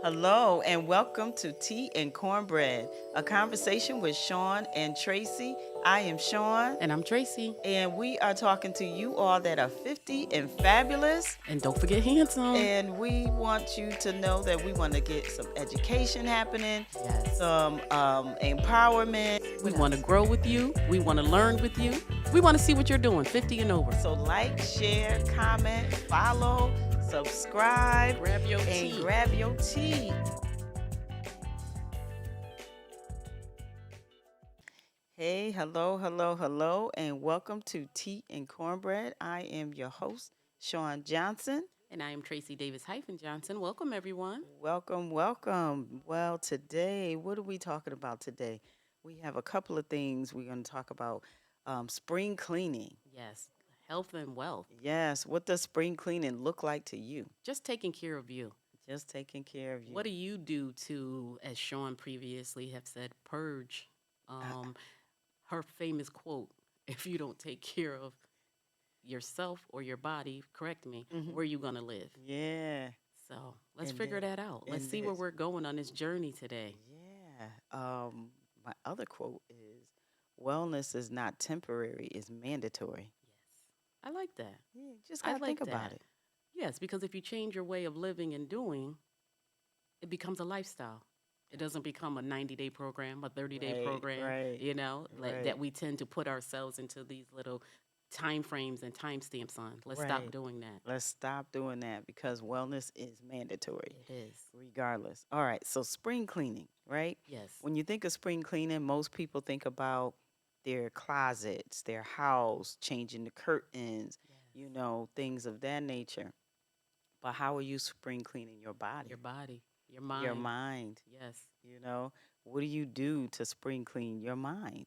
Hello, and welcome to Tea and Cornbread, a conversation with Sean and Tracy. I am Sean, And I'm Tracy. and we are talking to you all that are 50 and fabulous. And don't forget handsome. And we want you to know that we want to get some education happening, Yes. some empowerment. We want to grow with you. We want to learn with you. We want to see what you're doing, 50 and over. So, like, share, comment, follow, subscribe, Grab your and tea. grab your tea. Hey, hello, hello, hello, and welcome to Tea and Cornbread. I am your host, Sean Johnson. And I am Tracy Davis-Johnson. Welcome, everyone. Welcome, welcome. Well, today, what are we talking about today? We have a couple of things we're going to talk about. Spring cleaning. Yes, health and wealth. Yes, what does spring cleaning look like to you? Just taking care of you. Just taking care of you. What do you do to, as Sean previously have said, purge? Her famous quote, if you don't take care of yourself or your body, correct me, where you going to live? Yeah. So let's And figure then- that out. Let's and see where this- we're going on this journey today. Yeah. My other quote is wellness is not temporary, it's mandatory. Yes, I like that. Yeah, you just I got to like think about that. it. Yes, because if you change your way of living and doing, it becomes a lifestyle. It doesn't become a 90-day program, a 30-day Right, program, right, like right. that we tend to put ourselves into these little time frames and timestamps on. Let's stop Right. doing that. Let's stop doing that because wellness is mandatory It is. regardless. All right, so spring cleaning, right? Yes. When you think of spring cleaning, most people think about their closets, their house, changing the curtains, things of that nature. But how are you spring cleaning your body? Your body, your Your mind. mind. Yes. What do you do to spring clean your mind?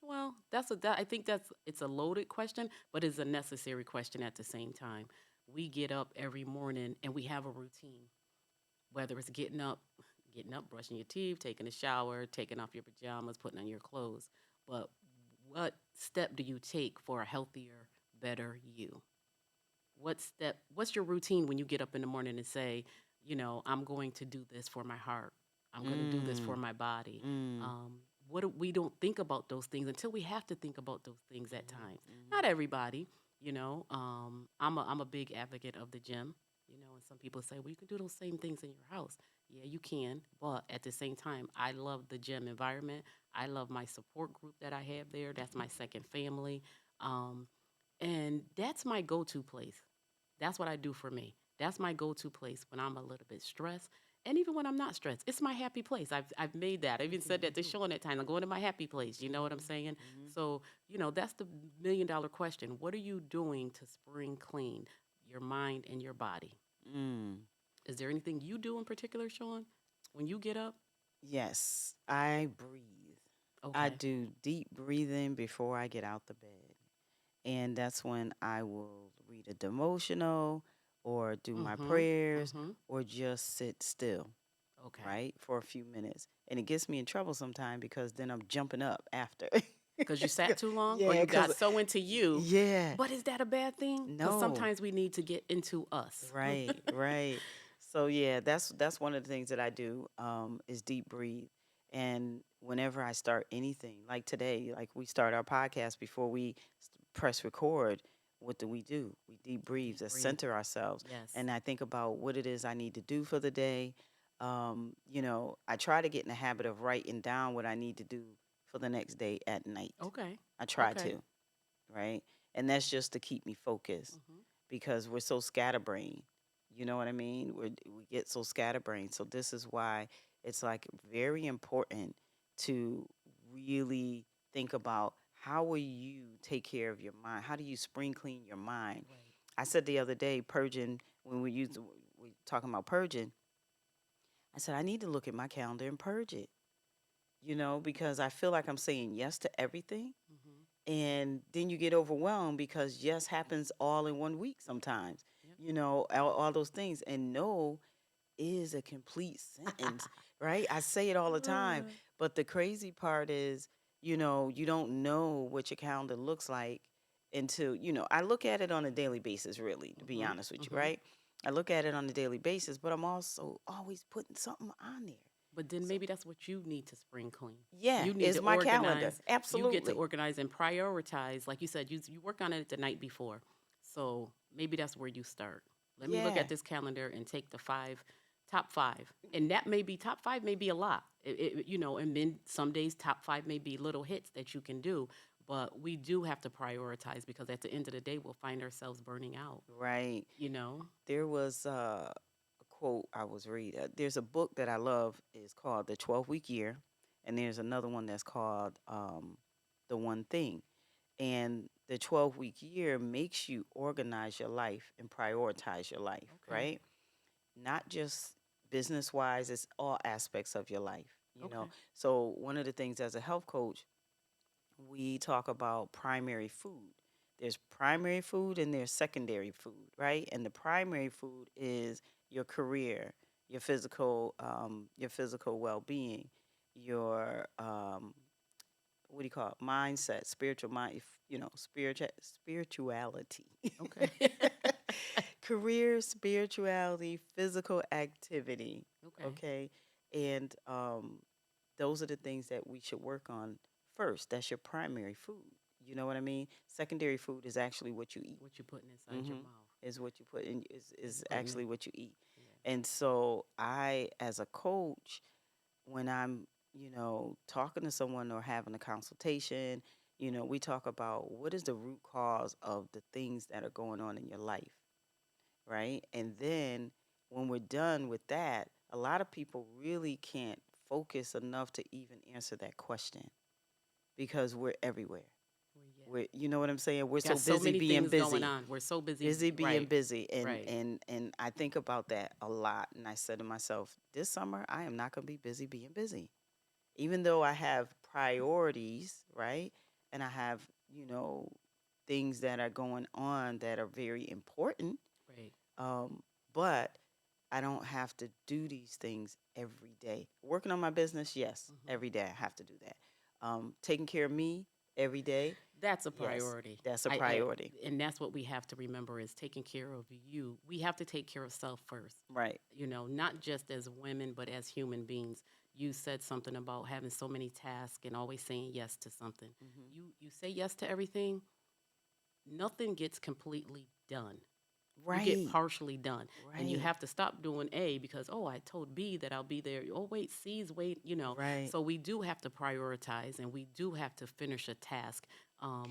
Well, I think it's a loaded question, but it's a necessary question at the same time. We get up every morning and we have a routine, whether it's getting up, brushing your teeth, taking a shower, taking off your pajamas, putting on your clothes. But what step do you take for a healthier, better you? What's your routine when you get up in the morning and say, I'm going to do this for my heart. I'm going to do this for Mm, my body. mm, We don't think about those things until we have to think about those things at mhm, times. mhm. Not everybody, I'm a big advocate of the gym, and some people say, well, you can do those same things in your house. Yeah, you can, but at the same time, I love the gym environment. I love my support group that I have there. That's my second family. Um, and that's my go to place. That's what I do for me. That's my go to place when I'm a little bit stressed. And even when I'm not stressed, it's my happy place. I've made that. I even said that to Sean at times. I'm going to my happy place. You know what I'm saying? Mhm. So, that's the $1 million question. What are you doing to spring clean your mind and your body? Mm. Is there anything you do in particular, Sean, when you get up? Yes, I breathe. I Okay. do deep breathing before I get out the bed. And that's when I will read a devotional or do my Mm-hmm. prayers Mm-hmm. or just sit still, Okay. right, for a few minutes. And it gets me in trouble sometimes because then I'm jumping up after. Because you sat too long or Yeah, you because, got so into you. yeah, But is that a bad thing? Because no. sometimes we need to get into us. Right, right. So yeah, that's one of the things that I do is deep breathe. And whenever I start anything, like today, like we start our podcast before we press record, what do? We deep breathe Deep to breathe. center ourselves. Yes. And I think about what it is I need to do for the day. I try to get in the habit of writing down what I need to do for the next day at night. Okay. I try Okay. to, right? And that's just to keep me focused Hmm. because we're so scatterbrained. You know what I mean? We get so scatterbrained. So this is why it's like very important to really think about how will you take care of your mind? How do you spring clean your mind? Right. I said the other day, purging, when we talking about purging, I said I need to look at my calendar and purge it, because I feel like I'm saying yes to everything. Hmm. And then you get overwhelmed because yes happens all in one week sometimes, Yep. all those things. And no is a complete sentence, right? I say it all the time. But the crazy part is, you don't know what your calendar looks like until, I look at it on a daily basis, really, to be Hmm. honest with you, Hmm. right? I look at it on a daily basis, but I'm also always putting something on there. But then So maybe that's what you need to spring clean. yeah, You need it's to my calendar. organize. You get to Absolutely. organize and prioritize. Like you said, you work on it the night before. So maybe that's where you start. Let me look Yeah. at this calendar and take the top five. And that may be top five, may be a lot. And then some days top five may be little hits that you can do. But we do have to prioritize because at the end of the day, we'll find ourselves burning out, Right. you know? There was a quote I was reading. There's a book that I love. It's called The 12-Week Year, and there's another one that's called The One Thing. And the 12-week year makes you organize your life and prioritize your life, Okay. right? Not just business wise, it's all aspects of your life, you know. Okay. So, one of the things as a health coach, we talk about primary food. There's primary food and there's secondary food, right? And the primary food is your career, your physical well-being, your what do you call it? Mindset, spiritual mind, spirituality, Okay. career, spirituality, physical activity. Okay. Okay, and those are the things that we should work on first. That's your primary food. You know what I mean? Secondary food is actually what you eat. What you putting inside your Hmm. mouth. Is what you put in What is you putting in. actually what you eat. Yeah. And so I, as a coach, when I'm, talking to someone or having a consultation, we talk about what is the root cause of the things that are going on in your life, right? And then when we're done with that, a lot of people really can't focus enough to even answer that question because we're everywhere. Well, yeah. You know what I'm saying? We're We so got so busy many being things going busy, on. We're so busy. busy being Right. busy, and Right. and and I think about that a lot. And I said to myself, this summer I am not going to be busy being busy, even though I have priorities, right? And I have, things that are going on that are very important. Right. Um, but I don't have to do these things every day. Working on my business, yes, Hmm. every day I have to do that. Taking care of me every day, That's a yes, priority. that's a I priority. and that's what we have to remember is taking care of you. We have to take care of self first. Right. Not just as women, but as human beings. You said something about having so many tasks and always saying yes to something. Hmm. You say yes to everything, nothing gets completely done. You get Right. partially done, and you Right. have to stop doing A because, oh, I told B that I'll be there. Oh, wait, C's wait. Right. So we do have to prioritize, and we do have to finish a task.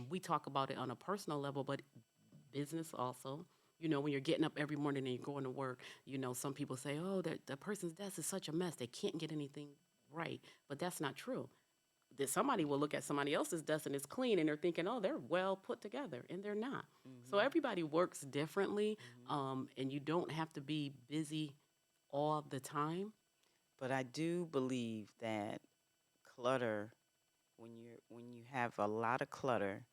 We talk about it on a personal level, but business also. When you're getting up every morning and you're going to work, some people say, oh, the person's desk is such a mess, they can't get anything right. But that's not true. That somebody will look at somebody else's desk and it's clean and they're thinking, oh, they're well put together, and they're not. So Hmm. everybody works differently, Hmm. and you don't have to be busy all the time. But I do believe that clutter, when you have a lot of clutter,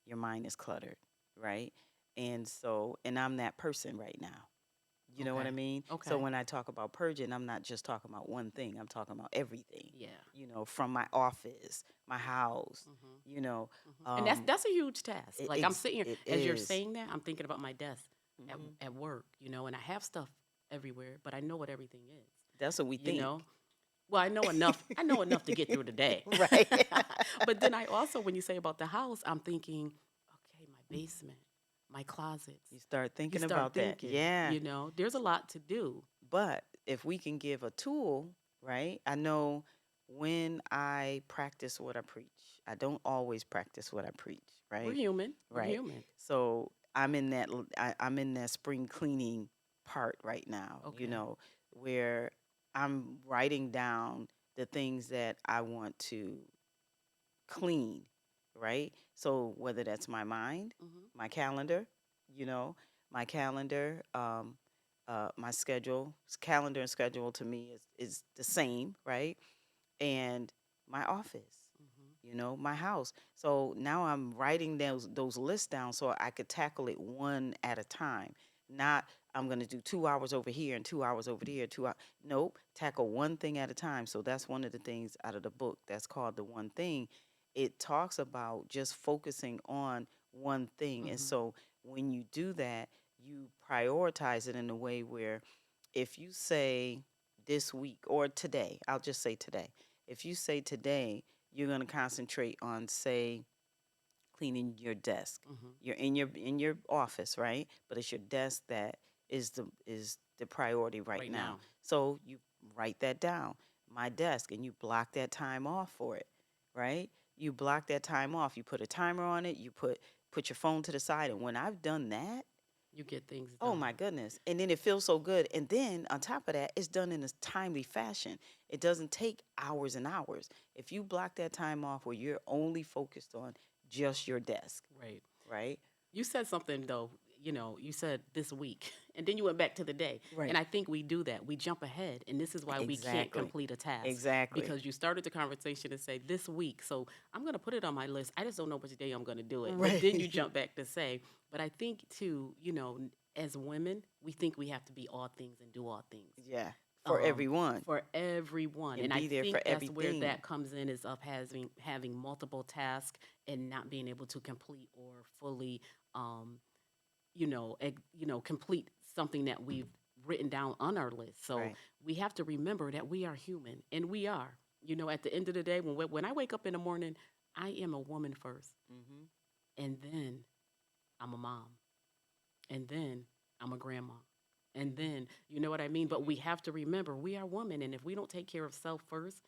your mind is cluttered, right? And so, and I'm that person right now. You know what I Okay. mean? So Okay. when I talk about purging, I'm not just talking about one thing. I'm talking about everything. Yeah. From my office, my house. Hmm. You know, And that's um, that's a huge task. Like I'm sitting here it as you're is. saying that, I'm thinking about my desk at, Hmm. at work, and I have stuff everywhere, but I know what everything is. That's what we You think. know, well, I know enough. I know enough to get through the day. Right. But then I also, when you say about the house, I'm thinking, okay, my basement, my closets. You start You thinking start about that. thinking, Yeah. there's a lot to do. But if we can give a tool, right? I know when I practice what I preach, I don't always practice what I preach, We're right? human. We're Right. human. So I'm in that spring cleaning part right now, Okay. where I'm writing down the things that I want to clean, right? So whether that's my mind, Hmm. my calendar, you know, my calendar, my schedule, calendar and schedule to me is the same, right? And my office, Hmm. my house. So now I'm writing those lists down so I could tackle it one at a time. Not I'm gonna do 2 hours over here and 2 hours over there. 2 hours. Nope, tackle one thing at a time. So that's one of the things out of the book that's called the one thing. It talks about just focusing on one thing, and Hmm. so when you do that, you prioritize it in a way where if you say this week or today, I'll just say today. If you say today, you're going to concentrate on, say, cleaning your desk. Hmm. You're in your office, right? But it's your desk that is the priority right Right now. now. So you write that down, my desk, and you block that time off for it, right? You block that time off. You put a timer on it. You put your phone to the side, and when I've done that, You get things oh done. my goodness. And then it feels so good. And then on top of that, it's done in a timely fashion. It doesn't take hours and hours. If you block that time off where you're only focused on just your desk, Right. right? You said something though, you said this week, and then you went back to the day. And Right. I think we do that. We jump ahead, and this is why we can't Exactly. complete a task Exactly. because you started the conversation and say this week. So I'm going to put it on my list. I just don't know which day I'm going to do it. But then you Right. jump back to say, but I think too, as women, we think we have to be all things and do all things. Yeah. For um, everyone. for everyone. And And I be there for think that's where everything. that comes in is of having multiple tasks and not being able to complete or fully, um, complete something that we've written down on our list. So Right. we have to remember that we are human, and we are. At the end of the day, when I wake up in the morning, I am a woman first, Hmm. and then I'm a mom, and then I'm a grandma. And then, you know what I mean? But we have to remember we are women. And if we don't take care of self first,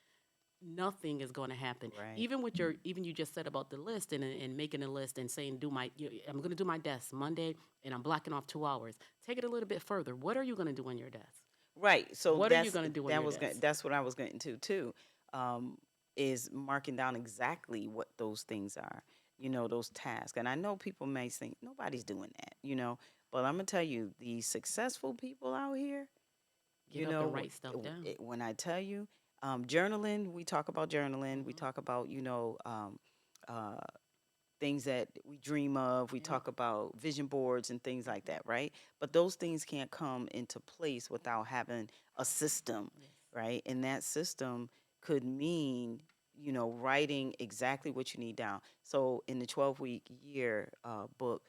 nothing is going to happen. Right. Even even you just said about the list and making a list and saying, I'm going to do my desk Monday and I'm blocking off 2 hours. Take it a little bit further. What are you going to do on your desk? Right. So What are you going to do on your desk? that's what I was going to too. Um, is marking down exactly what those things are. Those tasks. And I know people may think nobody's doing that. But I'm gonna tell you, the successful people out here, Get up and write stuff down. when I tell you, journaling, we talk about journaling. We Hmm. talk about uh, things that we dream of. We Yep. talk about vision boards and things like that, right? But those things can't come into place without having a system, Yes. right? And that system could mean, writing exactly what you need down. So in the 12-week year book,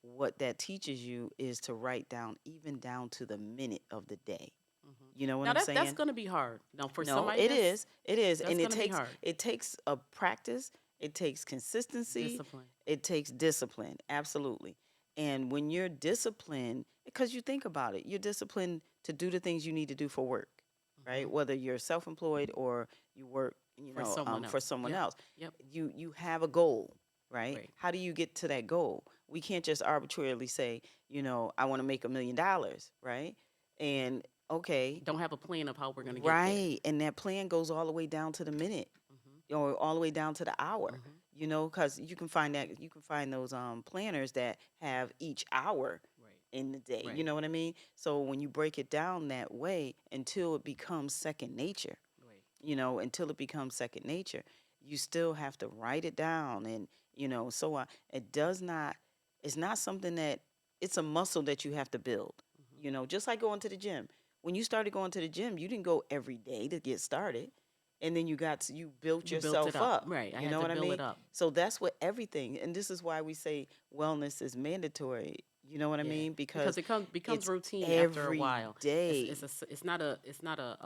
what that teaches you is to write down even down to the minute of the day. Hmm. You know what Now I'm that's saying? going to be hard. Now for No, somebody it is. It is. that's And going to be hard. it takes a practice, it takes consistency, Discipline. it takes discipline. Absolutely. And when you're disciplined, because you think about it, you're disciplined to do the things you need to do for work, right? Hmm. Whether you're self-employed or you work, For someone for else. someone Yep. else. Yep. You have a goal, right? Right. How do you get to that goal? We can't just arbitrarily say, I want to make $1 million, right? And okay, Don't have a plan of how we're going to get there. right. And that plan goes all the way down to the minute Hmm. or all the way down to the hour, Hmm. because you can find those planners that have each hour Right. in the day. You Right. know what I mean? So when you break it down that way until it becomes second nature, Right. until it becomes second nature, you still have to write it down. And, so it does not, it's not something that, it's a muscle that you have to build, Hmm. just like going to the gym. When you started going to the gym, you didn't go every day to get started. And then you built You built it yourself up. up. Right. I You had know to what I build mean? it up. So that's what everything, and this is why we say wellness is mandatory. You know what I Yeah. mean? Because Because it becomes it's routine after a every while. day. It's not a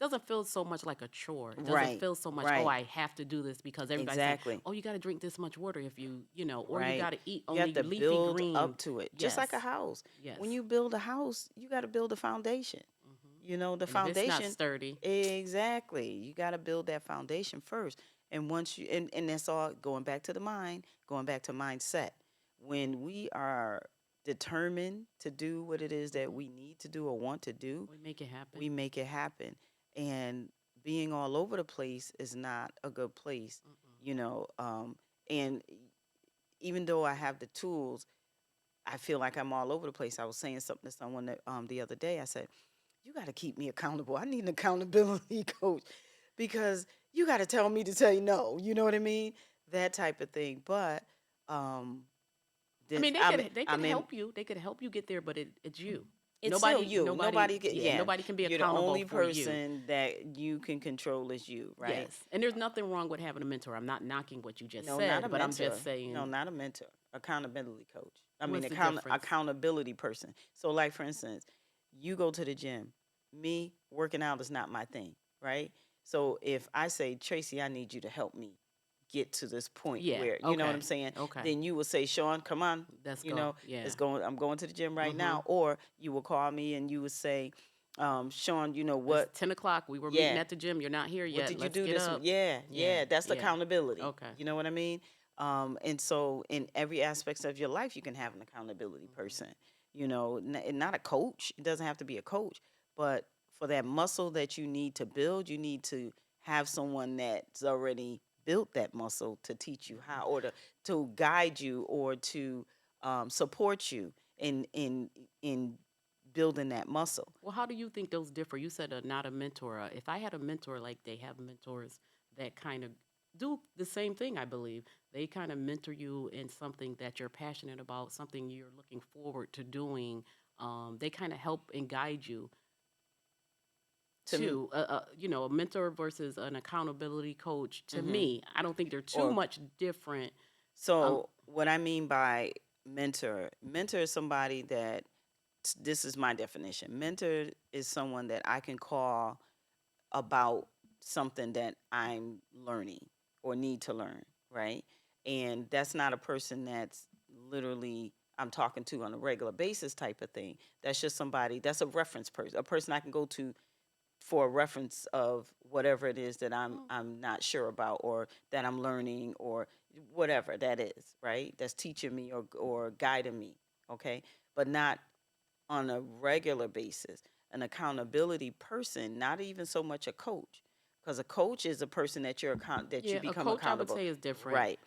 doesn't feel so much like a chore. It doesn't Right, feel so much, oh, right. I have to do this because everybody's saying, Exactly. oh, you got to drink this much water if or you Right. got to eat You have only to leafy build green. up to it, just Yes. like a house. Yes. When you build a house, you got to build a foundation. Hmm. The And if it's not foundation, sturdy, exactly. You got to build that foundation first. And once and that's all going back to the mind, going back to mindset. When we are determined to do what it is that hmm we need to do or want to do, we make it happen. we make it happen. And being all over the place is not a good place, Mm-mm. you know. And even though I have the tools, I feel like I'm all over the place. I was saying something to someone the other day. I said, "You got to keep me accountable. I need an accountability coach because you got to tell me to say no. You know what I mean? That type of thing." But um, I this mean, they could I'm in. help you. They could help you get there, but it's you. It's still you. Nobody, yeah, Yeah, nobody can be you're the accountable only for you. person that you can control is you, right? Yes. And there's nothing wrong with having a mentor. I'm not knocking what you just No, not a said, but I'm mentor. just No, saying, not a mentor. Accountability coach. I mean, What's the difference? accountability person. So, like for instance, you go to the gym. Me working out is not my thing, right? So if I say, Tracy, I need you to help me get to this point Yeah. where you know what I'm Okay. saying, Okay. then you will say, Sean, come on, Let's you go. know, Yeah. it's going. I'm going to the gym right Mm-hmm. now. Or you will call me and you would say, Sean, you know It's what? 10 o'clock. We were meeting Yeah, at the gym. You're not here what yet. did you Let's do get this? up. Yeah, Yeah. yeah, that's Yeah. accountability. Okay. You know what I mean? And so in every aspects of your life, you can have an accountability person. Hmm. You know, and not a coach. It doesn't have to be a coach, but for that muscle that you need to build, you need to have someone that's already built that muscle to teach you how, or to guide you, or to support you in building that muscle. Well, how do you think those differ? You said not a mentor. If I had a mentor, like they have mentors that kind of do the same thing, I believe. They kind of mentor you in something that you're passionate about, something you're looking forward to doing. They kind of help and guide you To to, a mentor versus an accountability coach. To mm-hmm. me, I don't think they're too Or much different. Um, so what I mean by mentor is somebody that, this is my definition. Mentor is someone that I can call about something that I'm learning or need to learn, right? And that's not a person that's literally I'm talking to on a regular basis type of thing. That's just somebody, that's a reference person, a person I can go to for a reference of whatever it is that well, I'm not sure about, or that I'm learning, or whatever that is, right? That's teaching me or guiding me, okay? But not on a regular basis. An accountability person, not even so much a coach, because a coach is a person that that you yeah, a become coach I would accountable, say is different. right?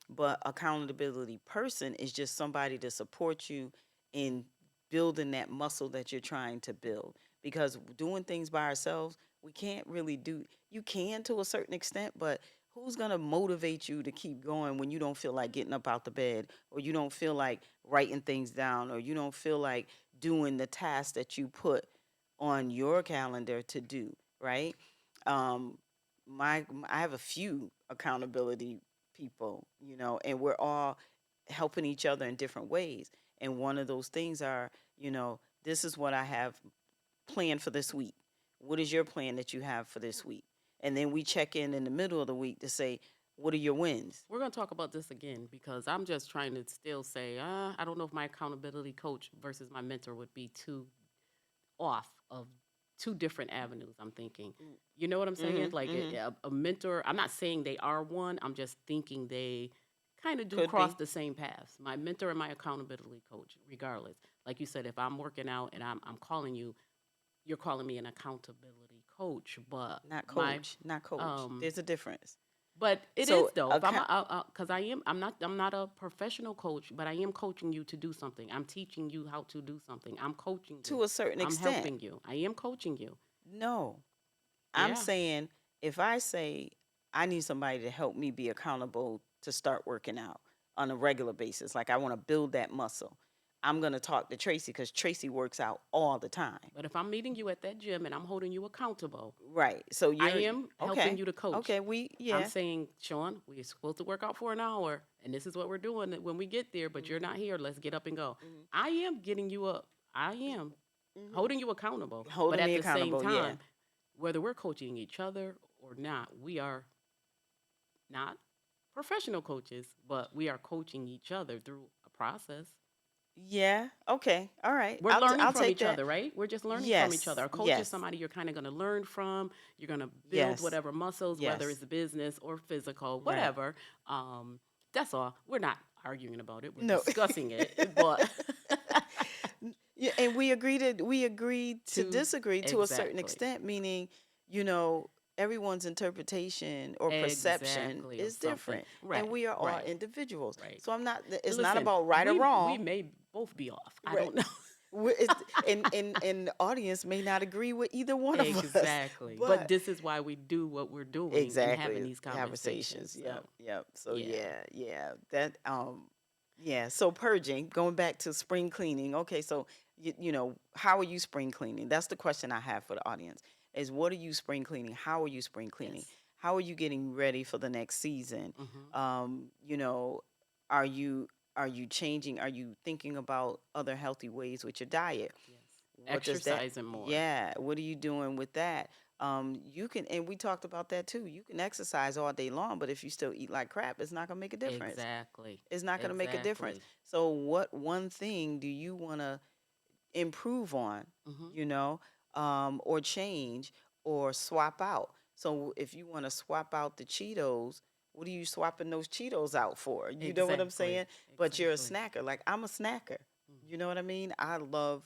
But accountability person is just somebody to support you in building that muscle that you're trying to build. Because doing things by ourselves, we can't really do. You can to a certain extent, but who's gonna motivate you to keep going when you don't feel like getting up out the bed, or you don't feel like writing things down, or you don't feel like doing the task that you put on your calendar to do, right? Um, I have a few accountability people, you know, and we're all helping each other in different ways. And one of those things are, you know, this is what I have planned for this week. What is your plan that you have for this week? And then we check in the middle of the week to say, what are your wins? We're going to talk about this again because I'm just trying to still say, I don't know if my accountability coach versus my mentor would be too off of two different avenues. I'm thinking, you know what I'm saying? Mm-hmm. Like Mm-hmm. a mentor, I'm not saying they are one, I'm just thinking they kind of do Could cross be. the same paths. My mentor and my accountability coach, regardless. Like you said, if I'm working out and I'm calling you, you're calling me an accountability coach, but Not my coach. Not coach. um There's a difference. but it is So, though. If I'm, because I'm not a professional coach, but I am coaching you to do something. I'm teaching you how to do something. I'm coaching you. to a certain I'm extent, helping you. I am coaching you. no. I'm Yeah. saying, if I say I need somebody to help me be accountable to start working out on a regular basis, like I want to build that muscle, I'm going to talk to Tracy because Tracy works out all the time. But if I'm meeting you at that gym and I'm holding you accountable, Right. So I you're am helping okay. you to coach. Okay. I'm Yeah. saying, Sean, we're supposed to work out for an hour, and this is what we're doing when we get there. But you're Hmm. not here. Let's get up and go. Hmm. I am getting you up. I am Hmm. holding you accountable. But Holding at me the same accountable. Yeah. time, whether we're coaching each other or not, we are not professional coaches, but we are coaching each other through a process. Yeah. Okay. All right. We're learning I'll from take each that. other, right? We're just learning from each other. Yes. A coach is Yes. somebody you're kind of going to learn from. You're going to build Yes. whatever muscles, whether Yes. it's business or physical, Right. whatever. Um, that's all. We're not arguing about it. We're No. discussing it, but Yeah, and we agreed to to disagree to a certain exactly, extent, meaning, you know, everyone's interpretation or perception exactly of is something. different, and Right, we are all right, individuals. right. So I'm not. It's not Listen, about right or we wrong. may both be off. I Right. don't know. And the audience may not agree with either one of us, Exactly. But but this is why we do what we're doing and having exactly, these conversations. conversations. Yep, So, yep. So yeah. yeah, yeah. Yeah. So purging, going back to spring cleaning. Okay, so how are you spring cleaning? That's the question I have for the audience. Is what are you spring cleaning? How are you spring cleaning? Yes. How are you getting ready for the next season? Hmm. You know, are you? Are you changing? Are you thinking about other healthy ways with your diet? Yes. What does that, Exercising more. yeah, what are you doing with that? You can, and we talked about that too. You can exercise all day long, but if you still eat like crap, it's not going to make a difference. Exactly. It's not going to make a difference. Exactly. So, what one thing do you want to improve on, Hmm. you know, or change or swap out? So, if you want to swap out the Cheetos, what are you swapping those Cheetos out for? You know what I'm Exactly. saying? But you're a Exactly. snacker. Like, I'm a snacker. Mhm. You know what I mean? I love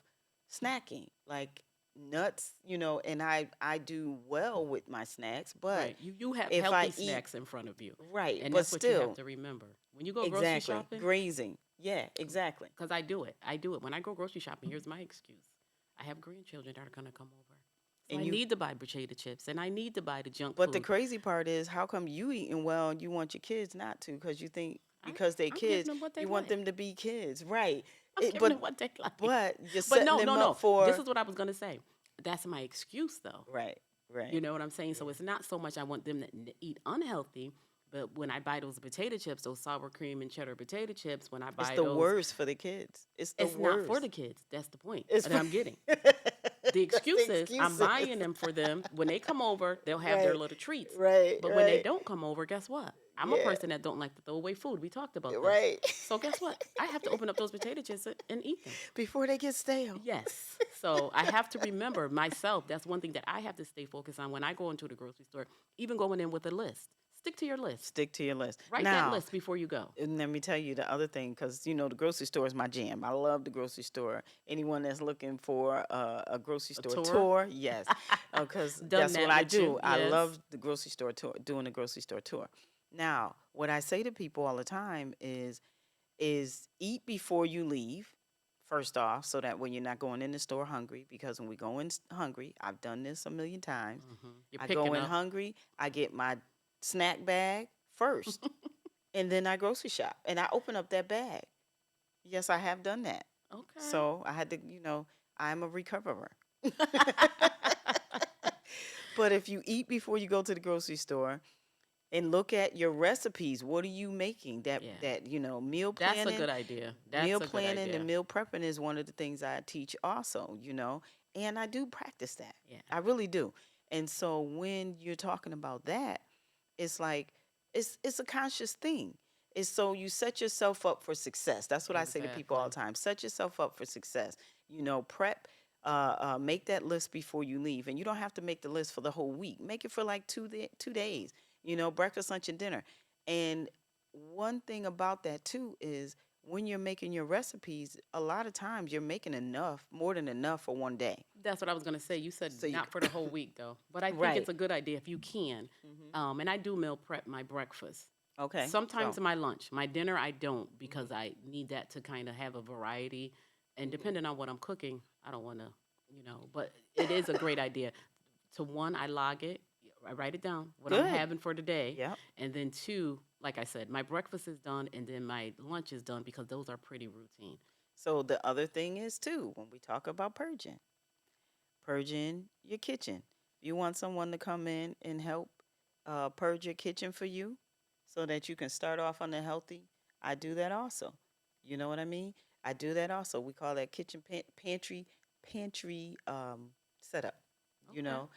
snacking, like nuts, and I do well with my snacks, but Right. You have if healthy I eat snacks in front of you. right, And but that's what you have still, to remember. When you go grocery exactly, shopping, grazing. Yeah, exactly. because I do it. I do it. When I go grocery shopping, here's my excuse. I have grandchildren that are going to come over. So And I you, need to buy potato chips and I need to buy the junk but the food. crazy part is, how come you eating well and you want your kids not to? Because you think I, because they I'm giving kids, them what they you want like. them to be kids, right? I'm It, giving but them what they like. but you're But setting no, no, them up no. This for is what I was going to say. That's my excuse, though. right, You right. know what I'm saying? So Yeah. it's not so much I want them to eat unhealthy, but when I buy those potato chips, those sour cream and cheddar potato chips, when I It's buy the those, worst for the kids. It's the it's not for worst. the kids. That's the point It's that for I'm getting. The that's the excuse is I'm excuses. buying them for them. When they come over, they'll have their Right, little treats. right, But when they right. don't come over, guess what? I'm a Yeah, person that don't like to throw away food. We talked about this. right. So guess what? I have to open up those potato chips and eat them. Before they get stale. Yes. So I have to remember myself. That's one thing that I have to stay focused on when I go into the grocery store, even going in with a list. Stick to your list. Stick to your list. Write that Now, list before you go. and let me tell you the other thing, because the grocery store is my jam. I love the grocery store. Anyone that's looking for a grocery A store tour. tour, yes, because Done that's what that I with you. do. I Yes. love the grocery store tour, doing the grocery store tour. Now, what I say to people all the time is eat before you leave. First off, so that when you're not going in the store hungry, because when we go in hungry, I've done this a million times. You're I go picking in up. hungry, I get my snack bag first, and then I grocery shop and I open up that bag. Yes, I have done that. Okay. So I had to, I'm a recoverer. But if you eat before you go to the grocery store and look at your recipes, what are you making? That Yeah. that meal That's a planning, good idea. That's meal a good planning and idea. meal prepping is one of the things I teach also. And I do practice that. Yeah. I really do. And so when you're talking about that, it's like it's a conscious thing. It's so you set yourself up for success. That's what I say to people all the Exactly. time. Set yourself up for success. Prep. Make that list before you leave, and you don't have to make the list for the whole week. Make it for like 2 days. Breakfast, lunch, and dinner. And one thing about that too is when you're making your recipes, a lot of times you're making enough, more than enough for one day. That's what I was going to say. You said So you, not for the whole week, though. But I think right. it's a good idea if you can. Hmm. And I do meal prep my breakfast. Okay. Sometimes So. my lunch. My dinner, I don't Hmm. because I need that to kind of have a variety. And Hmm. depending on what I'm cooking, I don't want to. But it is a great idea. To one, I log it. I write it down, what I'm Good. having for the day. Yep. And then two, like I said, my breakfast is done and then my lunch is done because those are pretty routine. So the other thing is too, when we talk about purging your kitchen. You want someone to come in and help purge your kitchen for you, so that you can start off on the healthy. I do that also. You know what I mean? I do that also. We call that kitchen pantry setup. You Okay. know,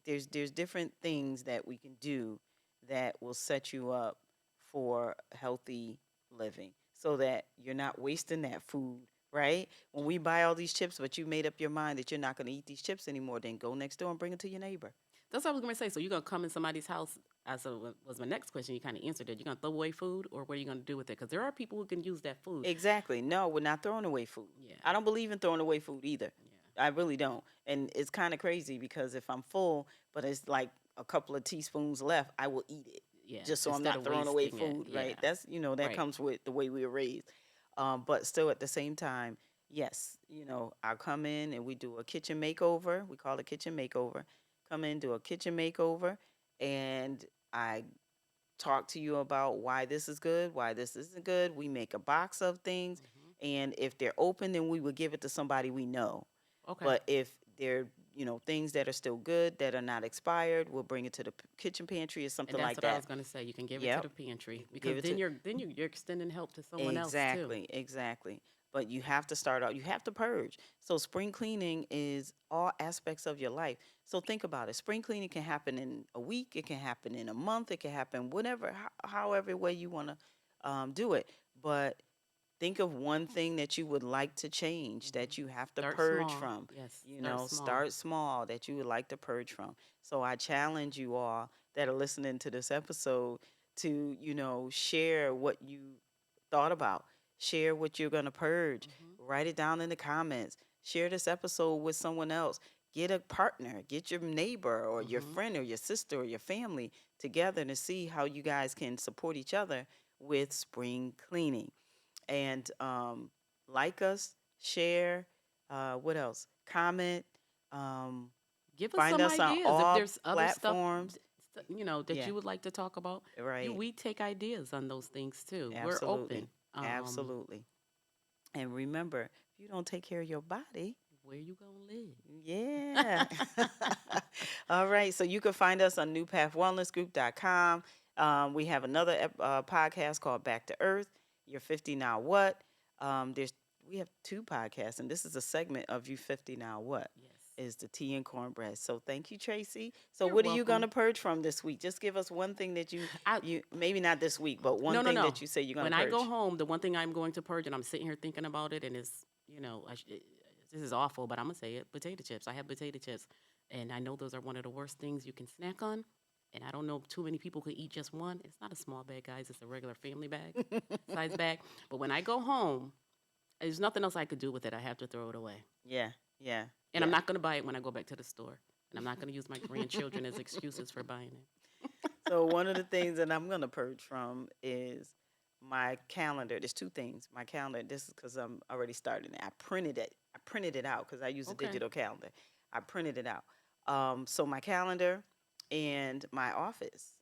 there's different things that we can do that will set you up for healthy living, so that you're not wasting that food. Right? When we buy all these chips, but you made up your mind that you're not going to eat these chips anymore, then go next door and bring it to your neighbor. That's what I was going to say. So you're going to come in somebody's house. As was my next question. You kind of answered it. You're going to throw away food, or what are you going to do with it? Because there are people who can use that food. Exactly. No, we're not throwing away food. Yeah. I don't believe in throwing away food either. Yeah. I really don't. And it's kind of crazy because if I'm full, but it's like a couple of teaspoons left, I will eat it Yeah. just so I'm Instead not of throwing away wasting it. food, Yeah. right? That Right. comes with the way we were raised. But still at the same time, yes, I'll come in and we do a kitchen makeover. We call it kitchen makeover. Come in, do a kitchen makeover, and I talk to you about why this is good, why this isn't good. We make a box of things, Hmm. and if they're open, then we would give it to somebody we know. Okay. But if they're things that are still good that are not expired. We'll bring it to the kitchen pantry or And something that's like what I was that. gonna say. You can give it to Yep. the You pantry can because give it then to you're extending help to someone else too. exactly, exactly. But you have to start out, you have to purge. So spring cleaning is all aspects of your life. So think about it. Spring cleaning can happen in a week, it can happen in a month, it can happen whatever, however way you want to do it. But think of one thing that you would like to change, Hmm. that you have to Start purge small. from. Yes, start small. Start small, that you would like to purge from. So I challenge you all that are listening to this episode to, share what you thought about, share what you're going to purge, Hmm. write it down in the comments, share this episode with someone else. Get a partner, get your neighbor or your Hmm. friend or your sister or your family together to see how you guys can support each other with spring cleaning. And like us, share, what else? Comment, um, Give us find some us on ideas if all there's other stuff, platforms. that Yeah, you would like to talk about. right. We take ideas on those things too. We're Absolutely. open. Absolutely. And remember, if you don't take care of your body, Where you gonna live? yeah. All right. So you can find us on newpathwellnessgroup.com. We have another podcast called Back to Earth. You're 50 Now What? There's We have two podcasts, and this is a segment of You 50 Now What? Yes. Is the tea and cornbread. So thank you, Tracy. So You're what are you welcome. gonna purge from this week? Just give us one thing that I you maybe not this week, but one No, no, thing no. that you say you're gonna When I go purge. home, the one thing I'm going to purge, and I'm sitting here thinking about it, and it's, this is awful, but I'm gonna say it: potato chips. I have potato chips, and I know those are one of the worst things you can snack on. And I don't know if too many people could eat just one. It's not a small bag, guys. It's a regular family bag, size bag. But when I go home, there's nothing else I could do with it. I have to throw it away. Yeah, yeah, And I'm yeah. not gonna buy it when I go back to the store. And I'm not gonna use my grandchildren as excuses for buying it. So one of the things that I'm gonna purge from is my calendar. There's two things. My calendar. This is because I'm already starting it. I printed it. I printed it out because I use a Okay. digital calendar. I printed it out. So my calendar and my office.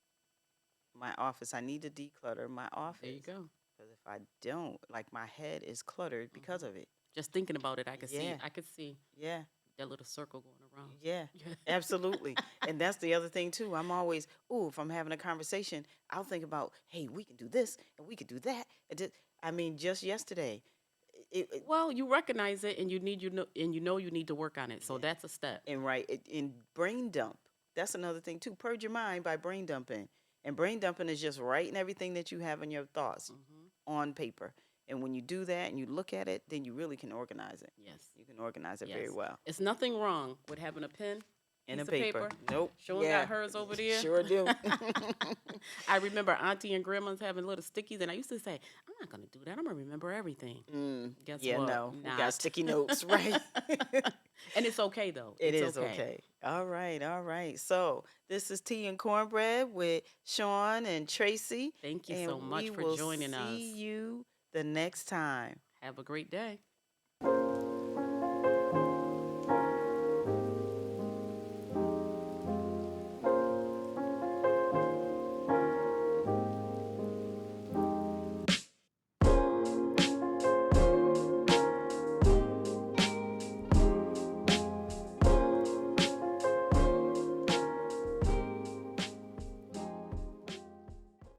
My office. I need to declutter my There you office go. because if I don't, like my head is cluttered because Hmm. of it. Just thinking about it, Yeah, I could see yeah. that little circle going around. Yeah, Yeah. absolutely. And that's the other thing too. I'm always, oh, if I'm having a conversation, I'll think about, hey, we can do this and we could do that. I mean, just yesterday, it Well, you recognize it, and you know you need to work on it. So yeah, that's a step. and right, in brain dump. That's another thing too. Purge your mind by brain dumping. And brain dumping is just writing everything that you have in your thoughts Hmm. on paper. And when you do that and you look at it, then you really can organize it. Yes. You can organize it very Yes. well. It's nothing wrong with having a pen, In a piece of paper. paper. Nope. Sean got Yeah. hers over there. Sure do. I remember Auntie and Grandma's having little stickies, and I used to say, I'm not going to do that. I'm going to remember everything. Guess Yeah, what? no. We got Not. sticky notes, right? And it's okay, though. It It's is okay. okay. All right, all right. So this is Tea and Cornbread with Sean and Tracy, Thank you so and much we for will joining us. see you the next time. Have a great day.